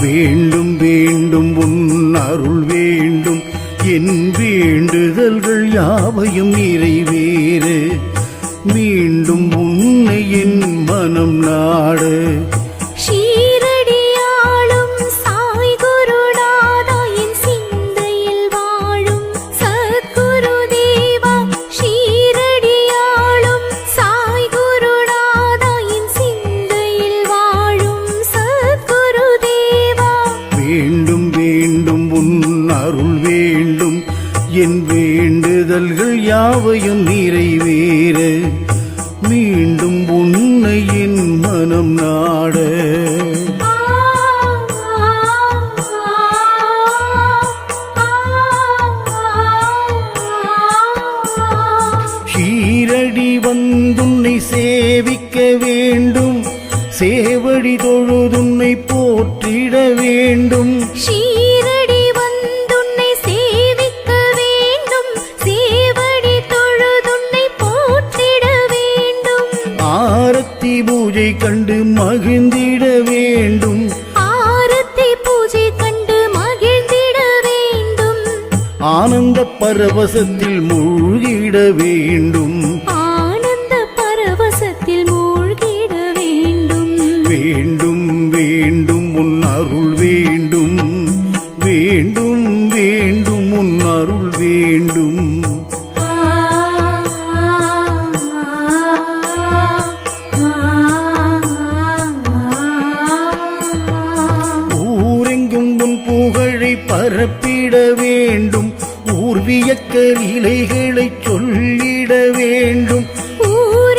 வேண்டும் வேண்டும் உன் அருள் வேண்டும் என் வேண்டுதல்கள் யாவையும் நிறைவேறு மீண்டும் உன்னை என் மனம் நாடு என் வேண்டுதல்கள் யாவையும் நிறைவேற மீண்டும் உன்னை என் மனம் நாட ஷீரடி வந்துன்னை சேவிக்க வேண்டும் சேவடி தொழுதுன்னை போற்றிட வேண்டும் பூஜை கண்டு மகிழ்ந்திட வேண்டும் ஆரத்தி பூஜை கண்டு மகிழ்ந்திட வேண்டும் ஆனந்த பரவசத்தில் மூழ்கிட வேண்டும் ஆனந்த பரவசத்தில் மூழ்கிட வேண்டும் வேண்டும் வேண்டும் உன் அருள் வேண்டும் வேண்டும் வேண்டும் உன் அருள் வேண்டும் பரப்பிட வேண்டும் ஊர்வியக்க நிலைகளை சொல்லிட வேண்டும்